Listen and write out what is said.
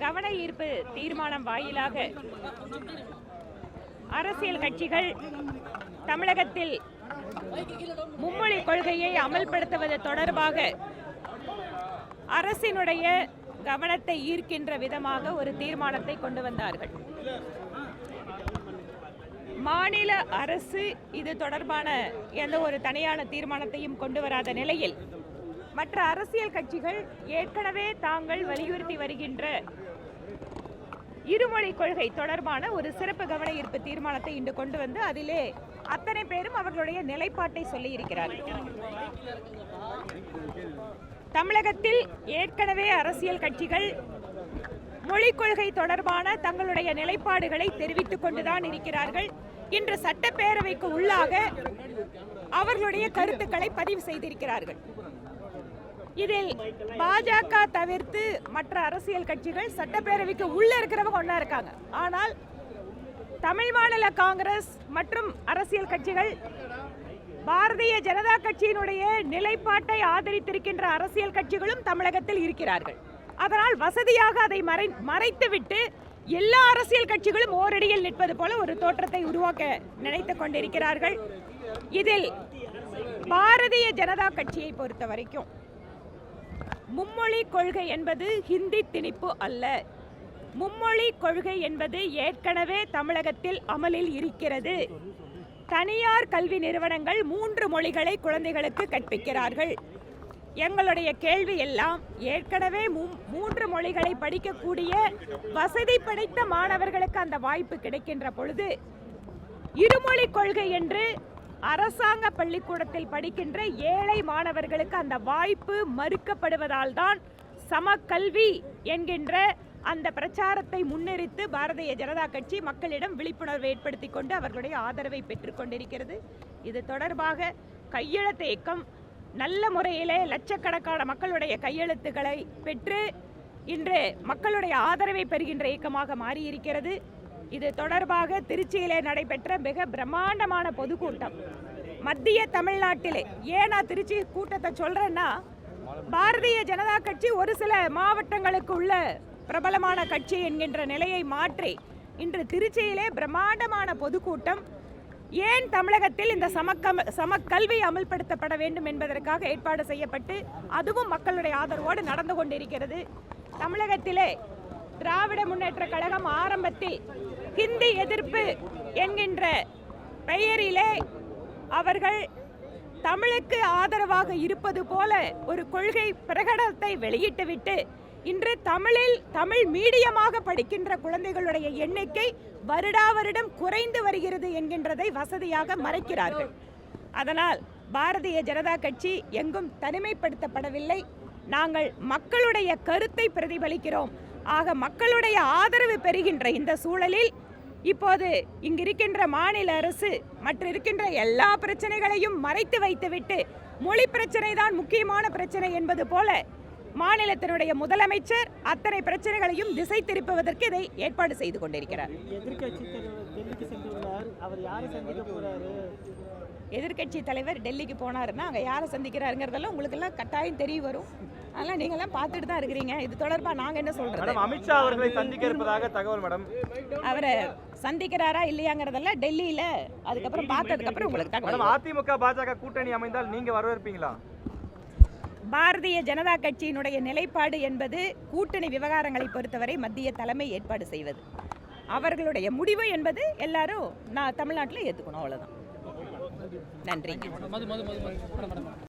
கவன ஈர்ப்பு தீர்மானம் வாயிலாக அரசியல் கட்சிகள் தமிழகத்தில் மும்மொழி கொள்கையை அமல்படுத்துவது தொடர்பாக அரசினுடைய கவனத்தை ஈர்க்கின்ற விதமாக ஒரு தீர்மானத்தை கொண்டு வந்தார்கள். மாநில அரசு இது தொடர்பான எந்த ஒரு தனியான தீர்மானத்தையும் கொண்டு வராத நிலையில் மற்ற அரசியல் கட்சிகள் ஏற்கனவே தாங்கள் வலியுறுத்தி வருகின்ற இருமொழி கொள்கை தொடர்பான ஒரு சிறப்பு கவன ஈர்ப்பு தீர்மானத்தை இன்று கொண்டு வந்து அதிலே அத்தனை பேரும் அவர்களுடைய நிலைப்பாட்டை சொல்லி இருக்கிறார்கள். தமிழகத்தில் ஏற்கனவே அரசியல் கட்சிகள் மொழிக் கொள்கை தொடர்பான தங்களுடைய நிலைப்பாடுகளை தெரிவித்துக் கொண்டுதான் இருக்கிறார்கள். இன்று சட்டப்பேரவைக்கு உள்ளாக அவர்களுடைய கருத்துக்களை பதிவு செய்திருக்கிறார்கள். இதில் பாஜக தவிர்த்து மற்ற அரசியல் கட்சிகள் சட்டப்பேரவைக்கு உள்ள இருக்கிறவங்க ஒன்னா இருக்காங்க. ஆனால் தமிழ் மாநில காங்கிரஸ் மற்றும் அரசியல் கட்சிகள் பாரதிய ஜனதா கட்சியினுடைய நிலைப்பாட்டை ஆதரித்திருக்கின்ற அரசியல் கட்சிகளும் தமிழகத்தில் இருக்கிறார்கள். அதனால் வசதியாக அதை மறைத்துவிட்டு எல்லா அரசியல் கட்சிகளும் ஓரடியில் நிற்பது போல ஒரு தோற்றத்தை உருவாக்க நினைத்துக் கொண்டிருக்கிறார்கள். இதில் பாரதிய ஜனதா கட்சியை பொறுத்த வரைக்கும் மும்மொழி கொள்கை என்பது ஹிந்தி திணிப்பு அல்ல. மும்மொழி கொள்கை என்பது ஏற்கனவே தமிழகத்தில் அமலில் இருக்கிறது. தனியார் கல்வி நிறுவனங்கள் 3 மொழிகளை குழந்தைகளுக்கு கற்பிக்கிறார்கள். எங்களுடைய கேள்வி எல்லாம் ஏற்கனவே 3 மொழிகளை படிக்கக்கூடிய வசதி படைத்த மாணவர்களுக்கு அந்த வாய்ப்பு கிடைக்கின்ற பொழுது இருமொழி கொள்கை என்று அரசாங்க பள்ளிக்கூடத்தில் படிக்கின்ற ஏழை மாணவர்களுக்கு அந்த வாய்ப்பு மறுக்கப்படுவதால் தான் சமக்கல்வி என்கின்ற அந்த பிரச்சாரத்தை முன்னிறுத்து பாரதிய ஜனதா கட்சி மக்களிடம் விழிப்புணர்வை ஏற்படுத்திக் கொண்டு அவர்களுடைய ஆதரவை பெற்றுக் கொண்டிருக்கிறது. இது தொடர்பாக கையெழுத்து இயக்கம் நல்ல முறையிலே லட்சக்கணக்கான மக்களுடைய கையெழுத்துக்களை பெற்று இன்று மக்களுடைய ஆதரவை பெறுகின்ற இயக்கமாக மாறியிருக்கிறது. இது தொடர்பாக திருச்சியிலே நடைபெற்ற மிக பிரம்மாண்டமான பொதுக்கூட்டம். மத்திய தமிழ்நாட்டிலே ஏன் நான் திருச்சி கூட்டத்தை சொல்றேன்னா, பாரதிய ஜனதா கட்சி ஒரு சில மாவட்டங்களுக்கு உள்ள பிரபலமான கட்சி என்கின்ற நிலையை மாற்றி இன்று திருச்சியிலே பிரம்மாண்டமான பொதுக்கூட்டம் ஏன் தமிழகத்தில் இந்த சமக்கல்வி அமல்படுத்தப்பட வேண்டும் என்பதற்காக ஏற்பாடு செய்யப்பட்டு அதுவும் மக்களுடைய ஆதரவோடு நடந்து கொண்டிருக்கிறது. தமிழகத்திலே திராவிட முன்னேற்ற கழகம் ஆரம்பத்தில் ஹிந்தி எதிர்ப்பு என்கின்ற பெயரிலே அவர்கள் தமிழுக்கு ஆதரவாக இருப்பது போல ஒரு கொள்கை பிரகடனத்தை வெளியிட்டுவிட்டு இன்று தமிழ் மீடியமாக படிக்கின்ற குழந்தைகளுடைய எண்ணிக்கை வருடா வருடம் குறைந்து வருகிறது என்கின்றதை வசதியாக மறைக்கிறார்கள். அதனால் பாரதிய ஜனதா கட்சி எங்கும் தனிமைப்படுத்தப்படவில்லை. நாங்கள் மக்களுடைய கருத்தை பிரதிபலிக்கிறோம். ஆக மக்களுடைய ஆதரவு பெறுகின்ற இந்த சூழலில் இப்போது இங்கிருக்கின்ற மாநில அரசு மற்ற இருக்கின்ற எல்லா பிரச்சனைகளையும் மறைத்து வைத்துவிட்டு மொழி பிரச்சனை தான் முக்கியமான பிரச்சனை என்பது போல மாநிலத்தினுடைய முதலமைச்சர் அத்தனை பிரச்சனைகளையும் திசை திருப்புவதற்கு இதை ஏற்பாடு செய்து கொண்டிருக்கிறார். எதிர்கட்சி தலைவர் டெல்லிக்கு போனாருன்னா அங்கே யாரை சந்திக்கிறாருங்கிறதெல்லாம் உங்களுக்கு எல்லாம் கட்டாயம் தெரிய வரும். அதெல்லாம் நீங்க எல்லாம் பார்த்துட்டு தான் இருக்கிறீங்க. இது தொடர்பா நாங்க என்ன சொல்றோம்? அமித்ஷா அவர்களை சந்திக்க இருப்பதாக தகவல் மேடம். அவரை சந்திக்கிறாரா இல்லையாங்கிறதெல்லாம் டெல்லியில அதுக்கப்புறம் பார்த்ததுக்கு அப்புறம் உங்களுக்கு தகவல். அதிமுக பாஜக கூட்டணி அமைந்தால் நீங்க வரவேற்பீங்களா? பாரதிய ஜனதா கட்சியினுடைய நிலைப்பாடு என்பது கூட்டணி விவகாரங்களை பொறுத்தவரை மத்திய தலைமை ஏற்பாடு செய்வது. அவர்களுடைய முடிவு என்பது எல்லாரும் நான் தமிழ்நாட்டில் ஏற்றுக்கணும். அவ்வளவுதான். நன்றி.